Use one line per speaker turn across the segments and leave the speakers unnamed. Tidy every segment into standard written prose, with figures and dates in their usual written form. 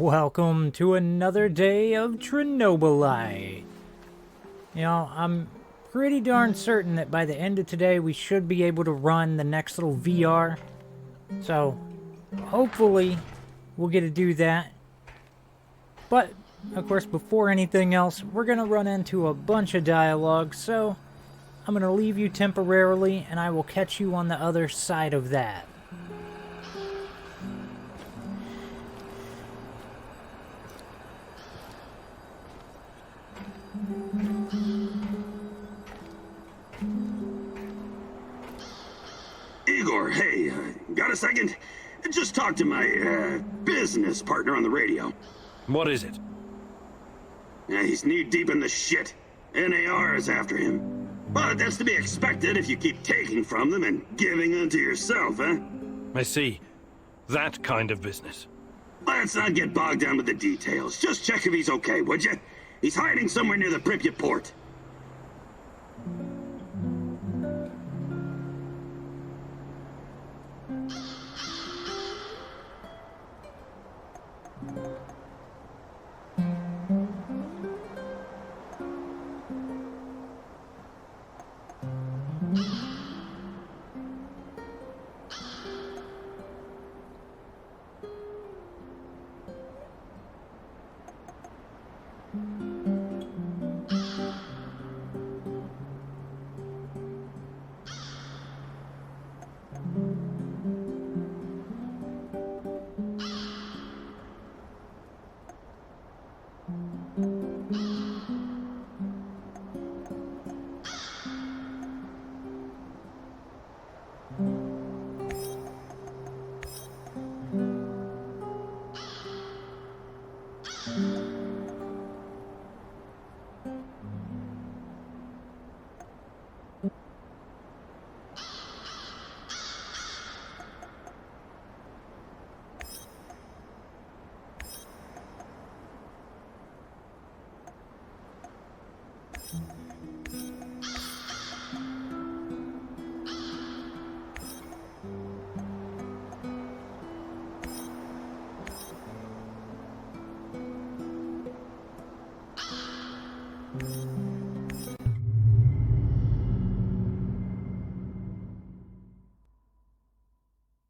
Welcome to another day of Chernobylite. You know, I'm pretty darn certain that by the end of today we should be able to run the next little VR. So, hopefully, we'll get to do that. But, of course, before anything else, we're going to run into a bunch of dialogue, so I'm going to leave you temporarily, and I will catch you on the other side of that.
Igor, hey, got a second? Just talk to my, business partner on the radio.
What is it?
He's knee-deep in the shit. NAR is after him. But that's to be expected if you keep taking from them and giving unto yourself, huh?
I see. That kind of business.
Let's not get bogged down with the details. Just check if he's okay, would you? He's hiding somewhere near the PRIPYAT port.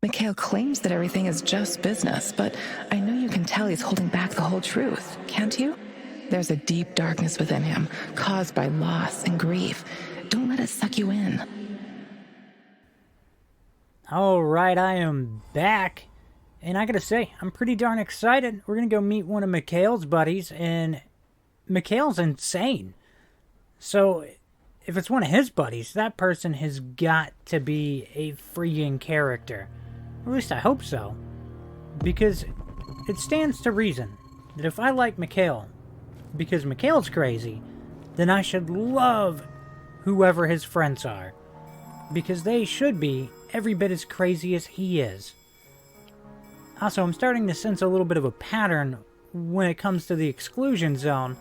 Mikhail claims that everything is just business, but I know you can tell he's holding back the whole truth, can't you? There's a deep darkness within him, caused by loss and grief. Don't let it suck you in.
Alright, I am back. And I gotta say, I'm pretty darn excited. We're gonna go meet one of Mikhail's buddies, and Mikhail's insane. So, if it's one of his buddies, that person has got to be a freaking character. Or at least I hope so. Because it stands to reason that if I like Mikhail, because Mikhail's crazy, then I should love whoever his friends are. Because they should be every bit as crazy as he is. Also, I'm starting to sense a little bit of a pattern when it comes to the Exclusion Zone,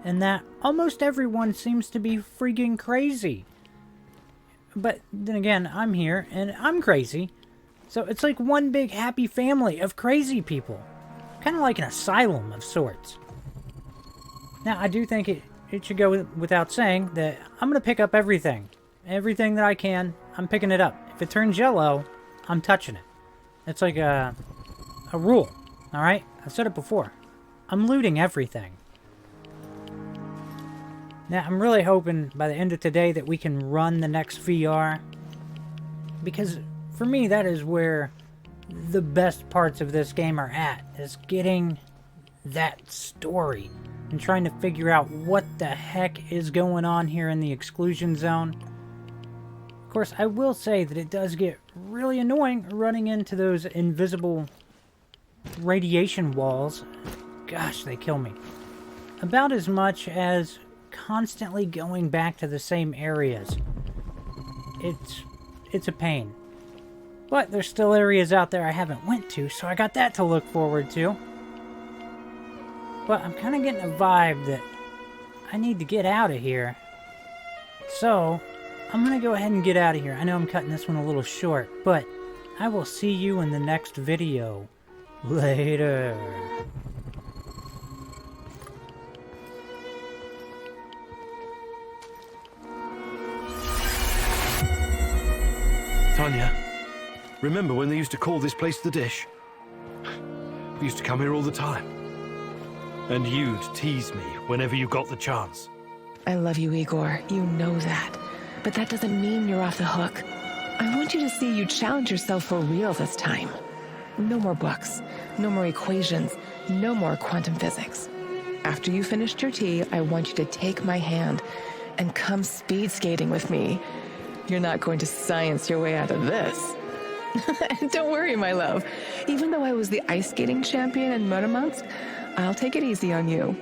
and that almost everyone seems to be freaking crazy. But then again, I'm here, and I'm crazy. So it's like one big happy family of crazy people. Kind of like an asylum of sorts. Now, I do think it should go without saying that I'm going to pick up everything. Everything that I can, I'm picking it up. If it turns yellow, I'm touching it. It's like a rule, alright? I've said it before. I'm looting everything. Now, I'm really hoping by the end of today that we can run the next VR. Because, for me, that is where the best parts of this game are at. Is getting that story. And trying to figure out what the heck is going on here in the Exclusion Zone. Of course, I will say that it does get really annoying running into those invisible radiation walls. Gosh, they kill me. About as much as constantly going back to the same areas. It's a pain. But there's still areas out there I haven't went to, so I got that to look forward to. But I'm kind of getting a vibe that I need to get out of here. So, I'm going to go ahead and get out of here. I know I'm cutting this one a little short, but I will see you in the next video. Later.
Tanya, remember when they used to call this place the Dish? We used to come here all the time. And you'd tease me whenever you got the chance.
I love you, Igor. You know that. But that doesn't mean you're off the hook. I want you to see you challenge yourself for real this time. No more books, no more equations, no more quantum physics. After you finished your tea, I want you to take my hand and come speed skating with me. You're not going to science your way out of this. And don't worry, my love. Even though I was the ice skating champion in Murmansk, I'll take it easy on you.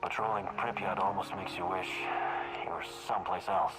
Patrolling Pripyat almost makes you wish you were someplace else.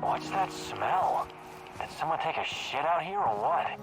What's that smell? Did someone take a shit out here or what?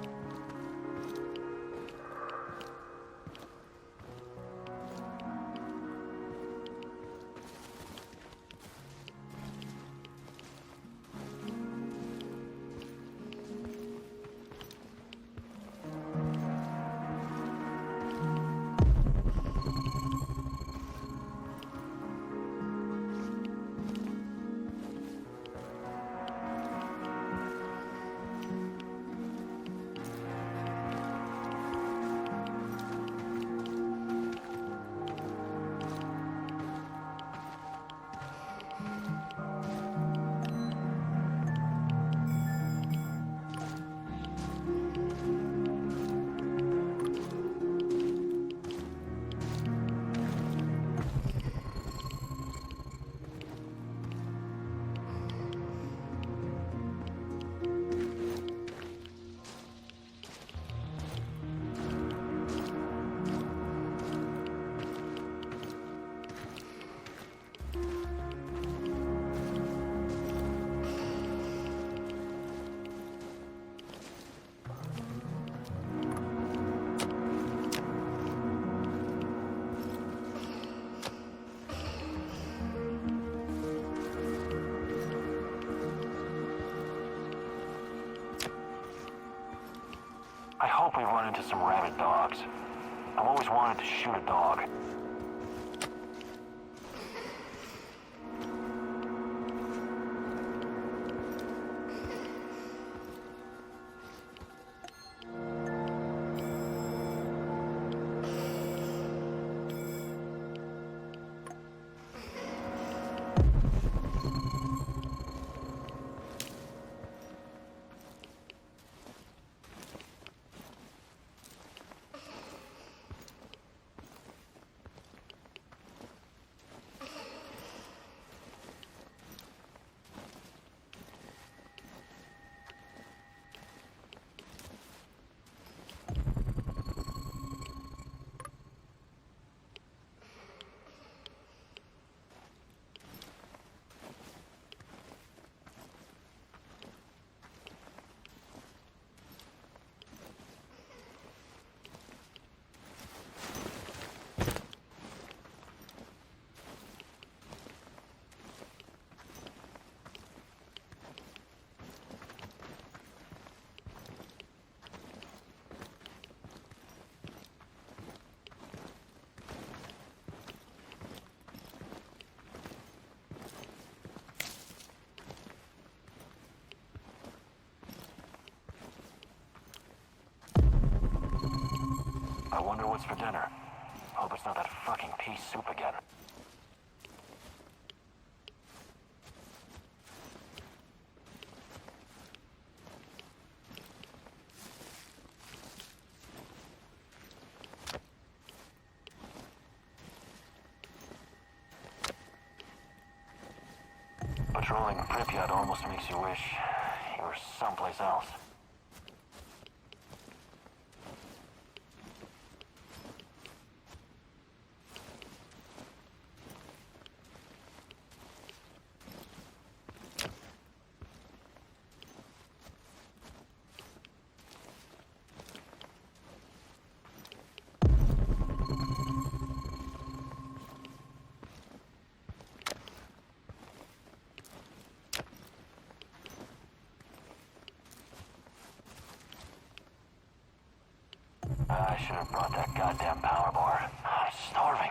we run into some rabid dogs. I've always wanted to shoot a dog. I wonder what's for dinner. Hope it's not that fucking pea soup again. Patrolling Pripyat almost makes you wish you were someplace else. I should have brought that goddamn power bar. I'm starving.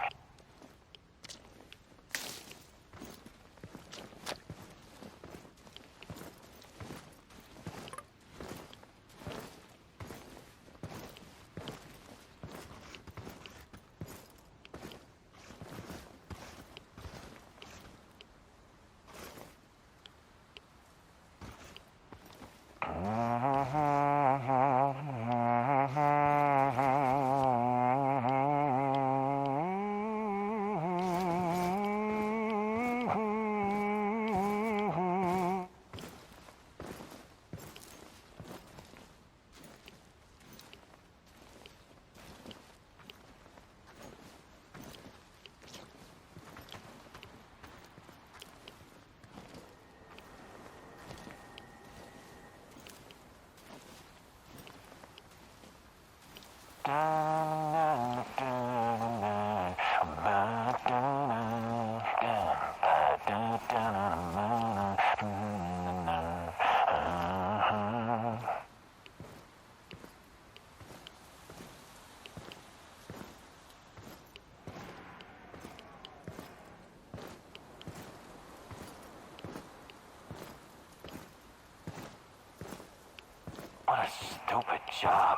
What a stupid job.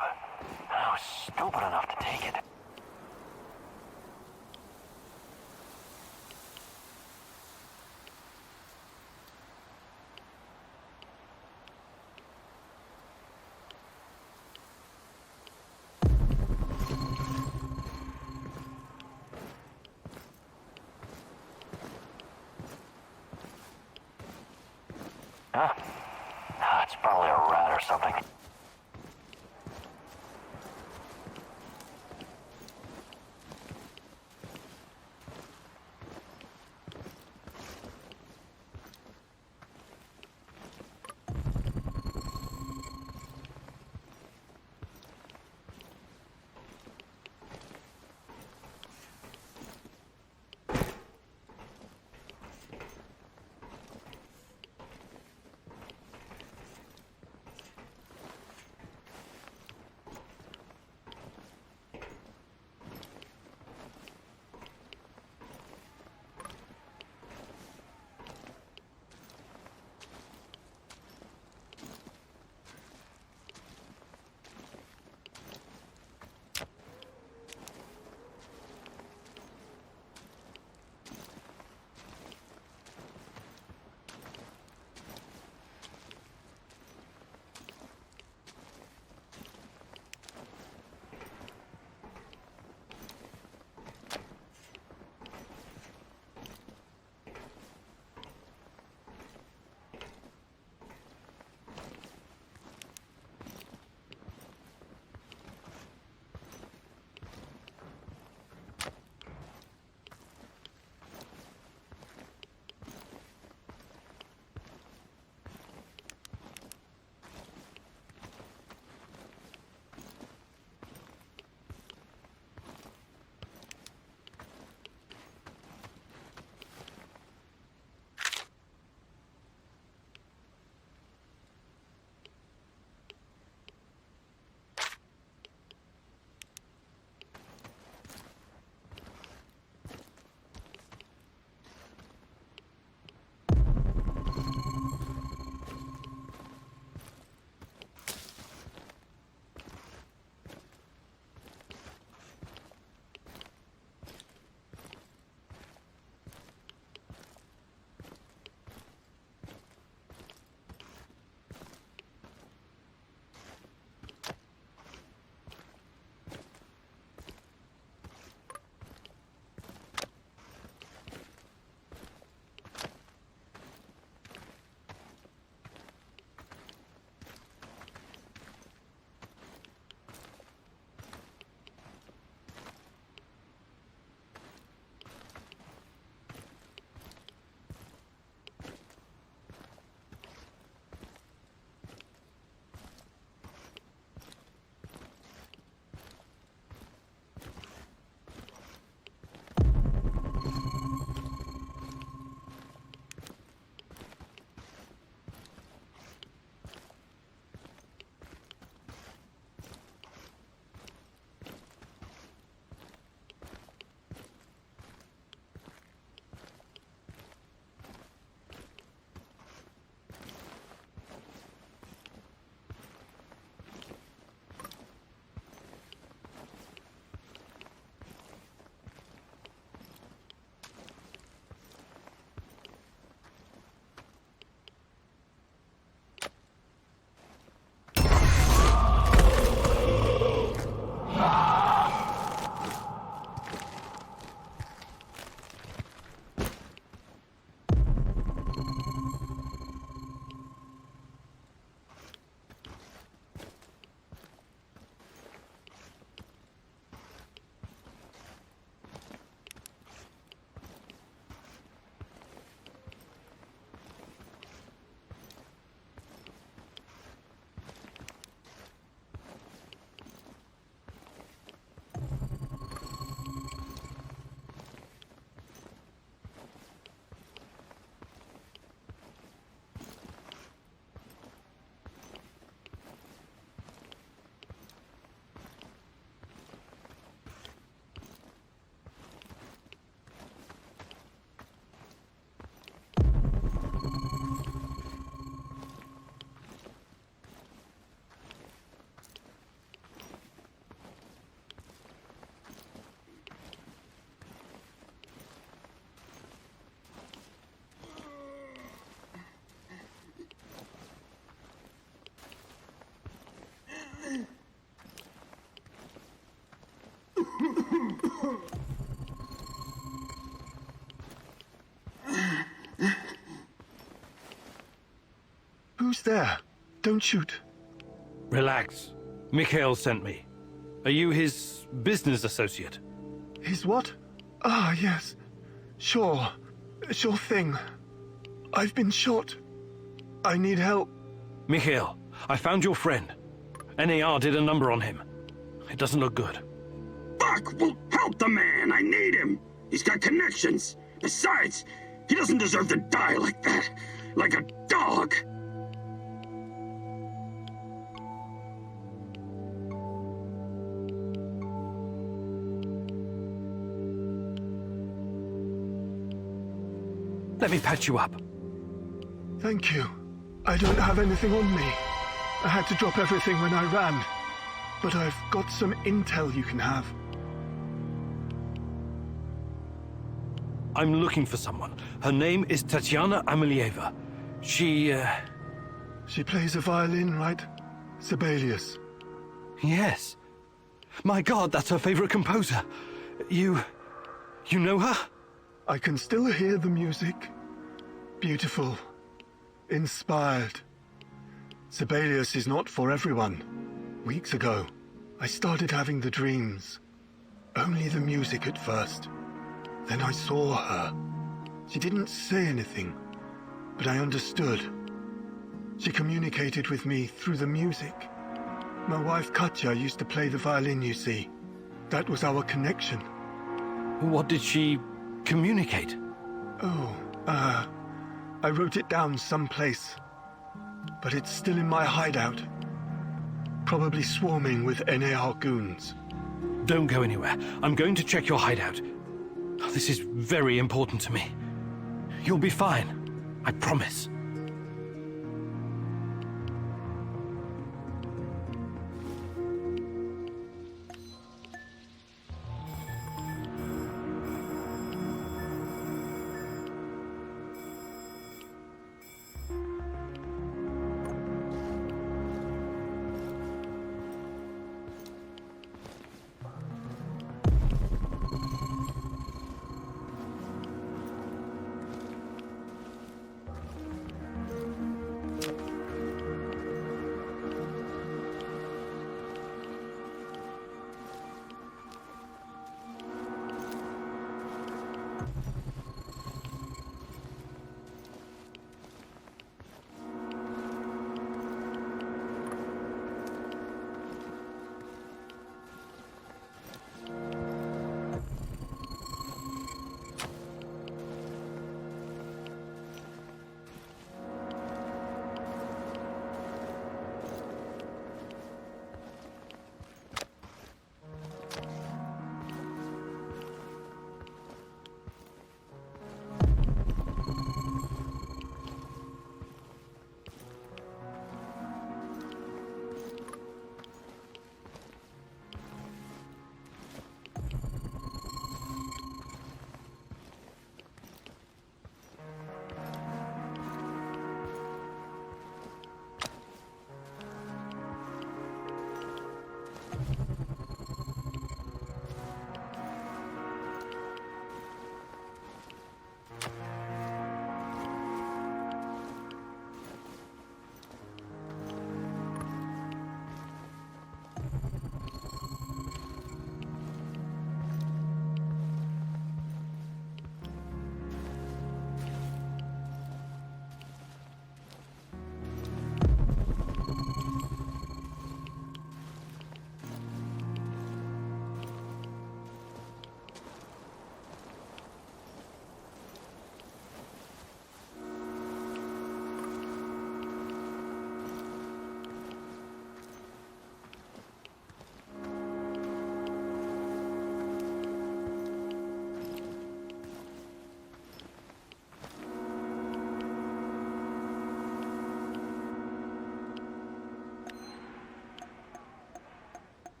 I was stupid enough to take it. Huh? Ah, it's probably a rat or something.
Who's there? Don't shoot.
Relax. Mikhail sent me. Are you his business associate?
His what? Ah, yes. Sure. Sure thing. I've been shot. I need help.
Mikhail, I found your friend. NAR did a number on him. It doesn't look good.
Fuck! Well, help the man! I need him! He's got connections! Besides, he doesn't deserve to die like that! Like a dog!
Let me patch you up.
Thank you. I don't have anything on me. I had to drop everything when I ran. But I've got some intel you can have.
I'm looking for someone. Her name is Tatiana Amelieva. She
plays a violin, right? Sibelius.
Yes. My God, that's her favorite composer. You know her?
I can still hear the music. Beautiful. Inspired. Sibelius is not for everyone. Weeks ago, I started having the dreams. Only the music at first. Then I saw her. She didn't say anything, but I understood. She communicated with me through the music. My wife Katya used to play the violin, you see. That was our connection.
What did she communicate?
Oh, I wrote it down someplace. But it's still in my hideout. Probably swarming with NAR goons.
Don't go anywhere. I'm going to check your hideout. This is very important to me. You'll be fine. I promise.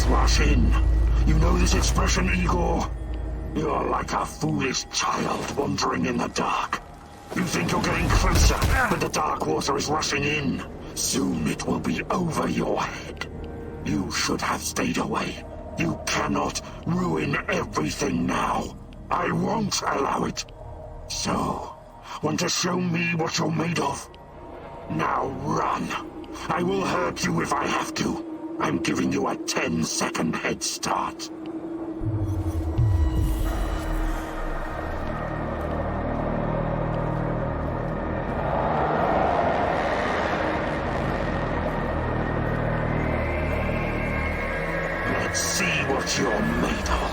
Let's rush in. You know this expression, Igor? You're like a foolish child wandering in the dark. You think you're getting closer, but the dark water is rushing in. Soon it will be over your head. You should have stayed away. You cannot ruin everything now. I won't allow it. So, want to show me what you're made of? Now run. I will hurt you if I have to. I'm giving you a 10-second head start. Let's see what you're made of.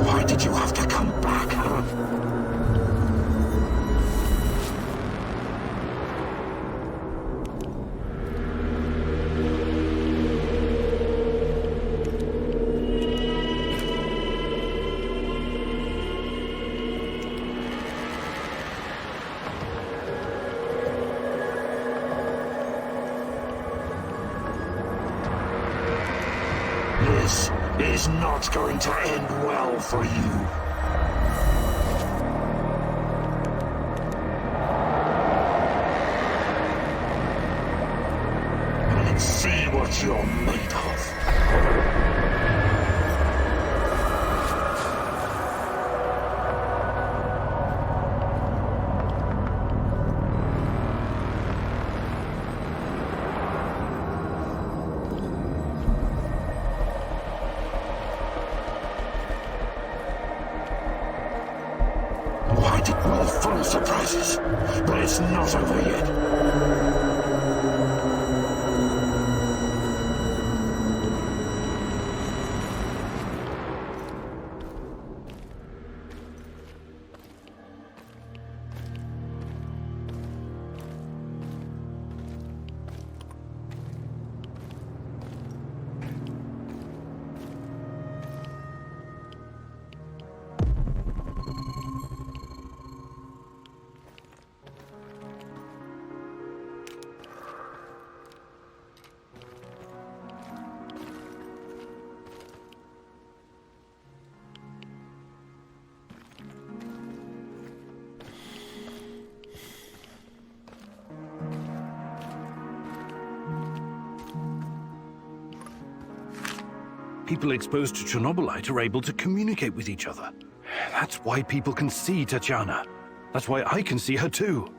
Why did you have to come back, huh? This is not going to end well for you. Let's see what you're made of. Why did we full of surprises? But it's not over yet.
People exposed to Chernobylite are able to communicate with each other. That's why people can see Tatiana. That's why I can see her too.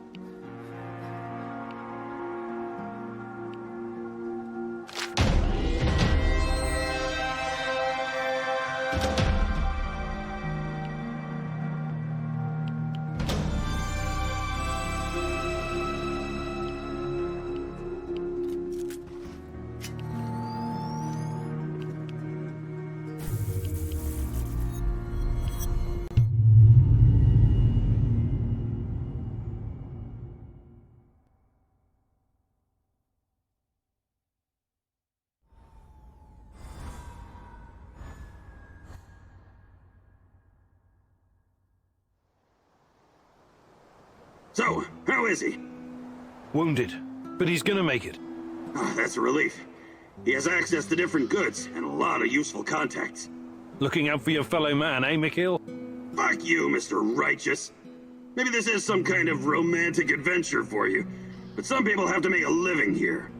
So, how is he?
Wounded, but he's gonna make it.
Ah, that's a relief. He has access to different goods and a lot of useful contacts.
Looking out for your fellow man, eh, Mikhail?
Fuck you, Mr. Righteous. Maybe this is some kind of romantic adventure for you, but some people have to make a living here.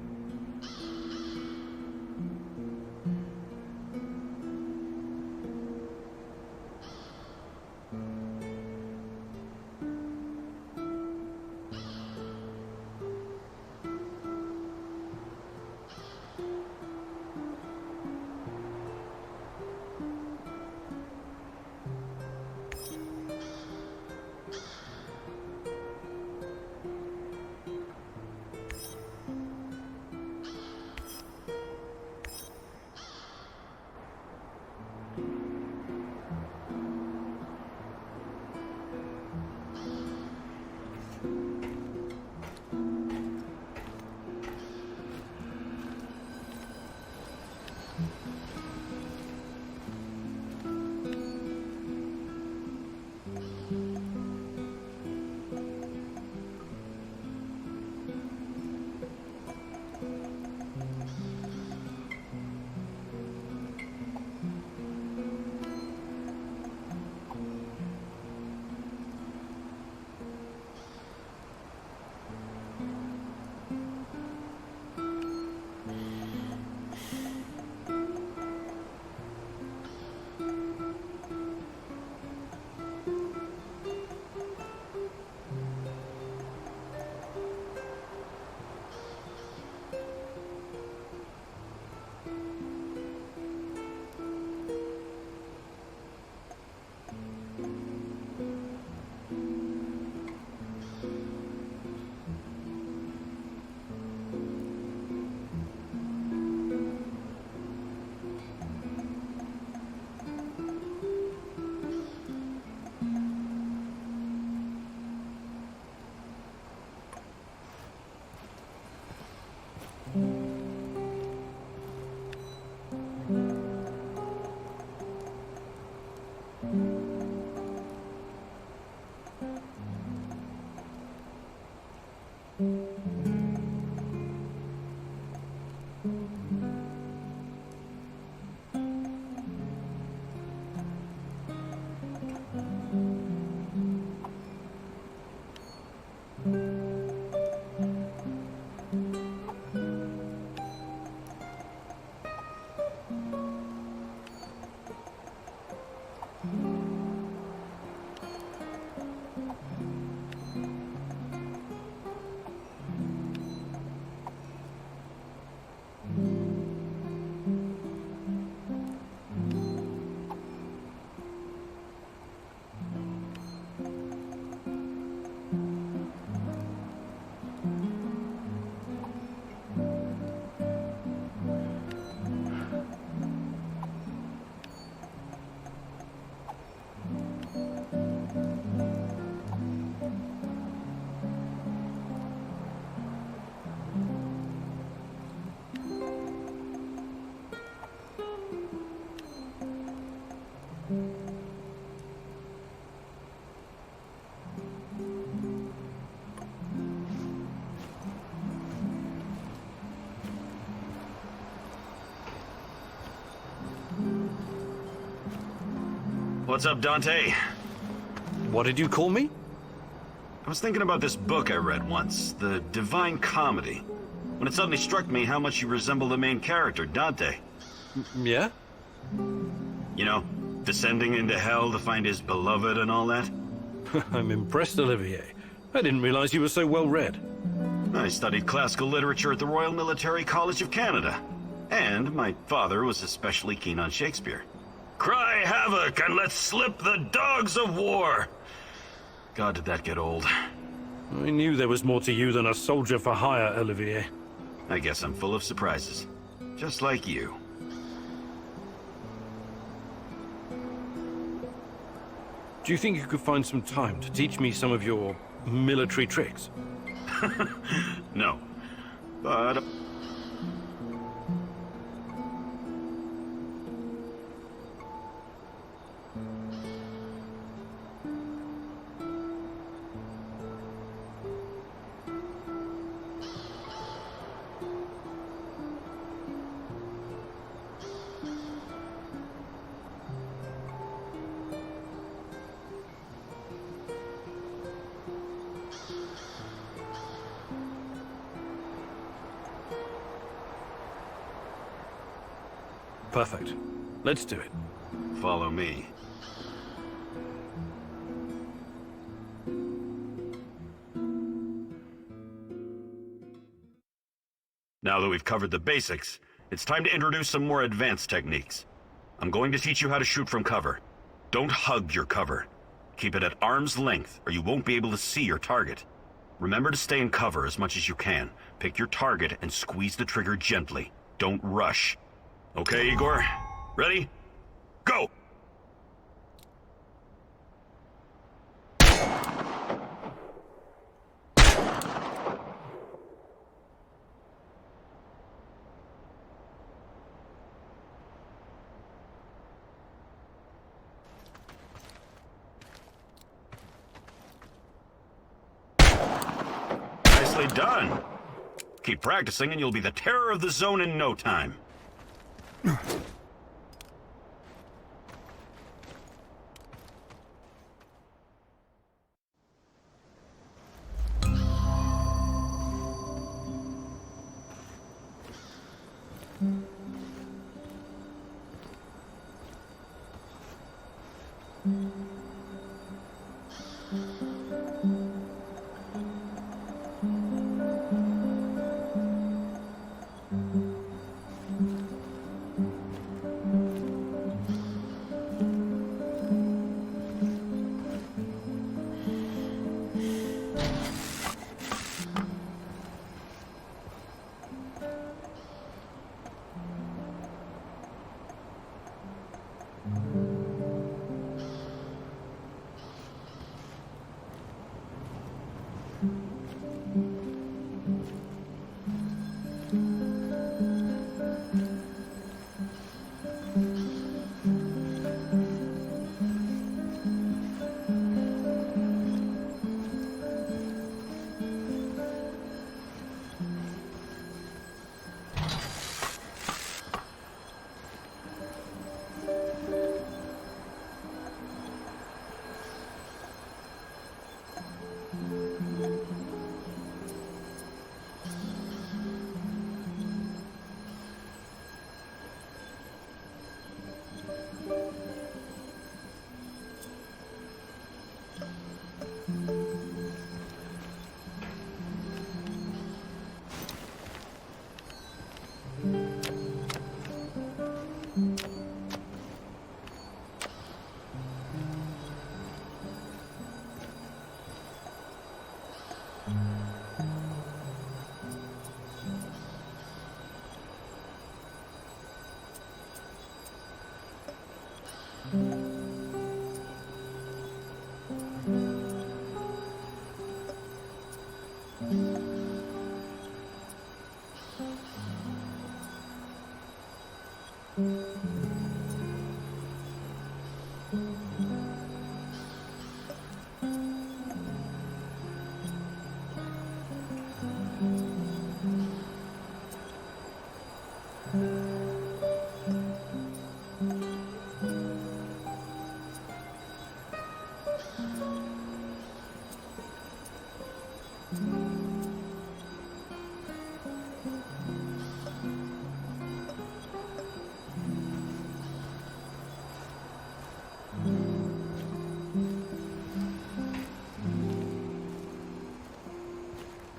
What's up, Dante?
What did you call me?
I was thinking about this book I read once, The Divine Comedy, when it suddenly struck me how much you resemble the main character, Dante.
Yeah?
You know, descending into hell to find his beloved and all that.
I'm impressed, Olivier. I didn't realize you were so well read.
I studied classical literature at the Royal Military College of Canada. And my father was especially keen on Shakespeare. Cry havoc and let slip the dogs of war! God, did that get old.
I knew there was more to you than a soldier for hire, Olivier.
I guess I'm full of surprises. Just like you.
Do you think you could find some time to teach me some of your military tricks?
No. But...
Perfect. Let's do it.
follow me. Now that we've covered the basics, it's time to introduce some more advanced techniques. I'm going to teach you how to shoot from cover. Don't hug your cover. Keep it at arm's length, or you won't be able to see your target. Remember to stay in cover as much as you can. Pick your target and squeeze the trigger gently. Don't rush. Okay, Igor? Ready? Go! Nicely done. Keep practicing and you'll be the terror of the zone in no time.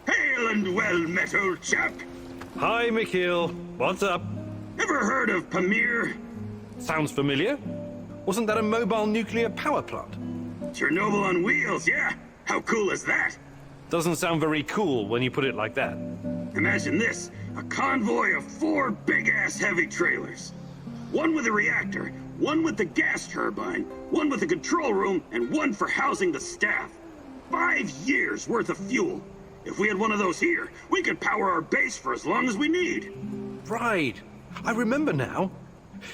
Hail and well met, old chap.
Hi, Mikhail. What's up?
Ever heard of Pamir?
Sounds familiar. Wasn't that a mobile nuclear power plant?
Chernobyl on wheels, yeah? How cool is that?
Doesn't sound very cool when you put it like that.
Imagine this, a convoy of 4 big-ass heavy trailers. One with a reactor, one with the gas turbine, one with the control room, and one for housing the staff. 5 years worth of fuel. If we had one of those here, we could power our base for as long as we need.
Right. I remember now.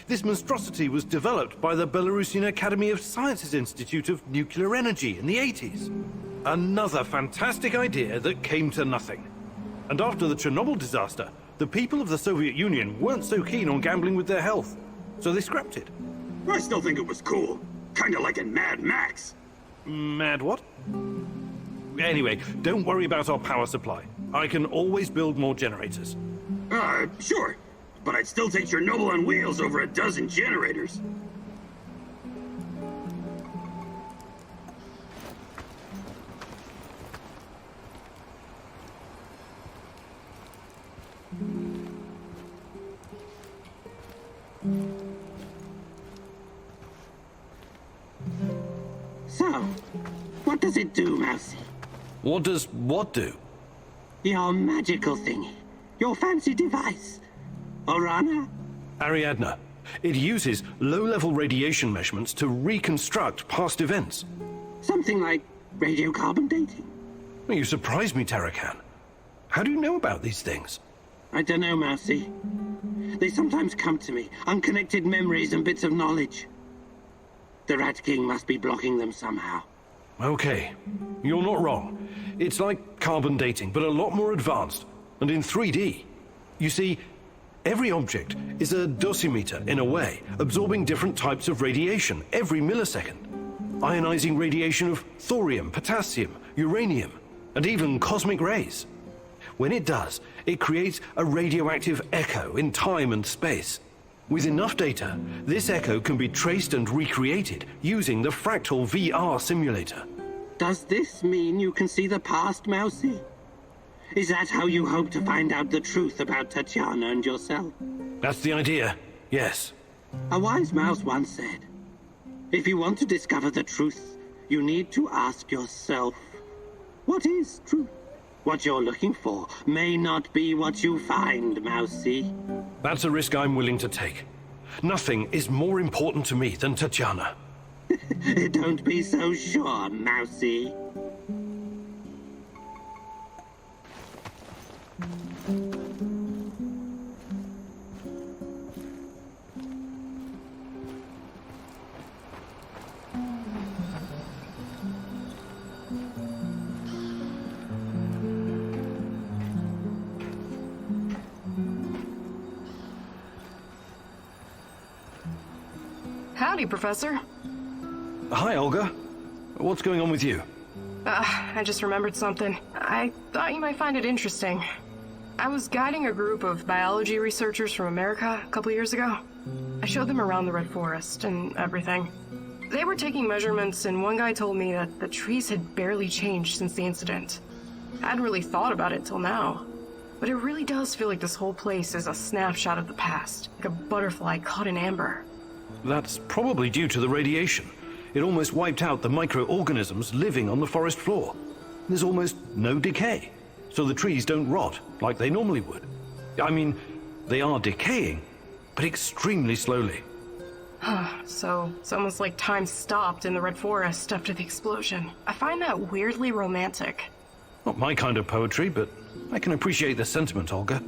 This monstrosity was developed by the Belarusian Academy of Sciences Institute of Nuclear Energy in the 80s. Another fantastic idea that came to nothing. And after the Chernobyl disaster, the people of the Soviet Union weren't so keen on gambling with their health, so they scrapped it.
I still think it was cool. Kinda like in Mad Max.
Mad what? Anyway, don't worry about our power supply. I can always build more generators.
Sure. But I'd still take Chernobyl on wheels over a dozen generators.
So, what does it do, Mousy?
What does what do?
Your magical thingy. Your fancy device. Orana?
Ariadna. It uses low-level radiation measurements to reconstruct past events.
Something like radiocarbon dating.
You surprise me, Tarakan. How do you know about these things?
I don't know, Mousy. They sometimes come to me, unconnected memories and bits of knowledge. The Rat King must be blocking them somehow.
Okay, you're not wrong. It's like carbon dating, but a lot more advanced, and in 3D. You see, every object is a dosimeter in a way, absorbing different types of radiation every millisecond. Ionizing radiation of thorium, potassium, uranium, and even cosmic rays. When it does, it creates a radioactive echo in time and space. With enough data, this echo can be traced and recreated using the fractal VR simulator.
Does this mean you can see the past, Mousy? Is that how you hope to find out the truth about Tatiana and yourself?
That's the idea, yes.
A wise mouse once said, if you want to discover the truth, you need to ask yourself, what is truth? What you're looking for may not be what you find, Mousy.
That's a risk I'm willing to take. Nothing is more important to me than Tatiana.
Don't be so sure, Mousy.
Howdy, Professor.
Hi, Olga. What's going on with you?
I just remembered something. I thought you might find it interesting. I was guiding a group of biology researchers from America a couple years ago. I showed them around the Red Forest and everything. They were taking measurements, and one guy told me that the trees had barely changed since the incident. I hadn't really thought about it till now. But it really does feel like this whole place is a snapshot of the past, like a butterfly caught in amber.
That's probably due to the radiation. It almost wiped out the microorganisms living on the forest floor. there's almost no decay, so the trees don't rot like they normally would. I mean, they are decaying, but extremely slowly.
So it's almost like time stopped in the Red Forest after the explosion. I find that weirdly romantic.
Not my kind of poetry, but I can appreciate the sentiment, Olga.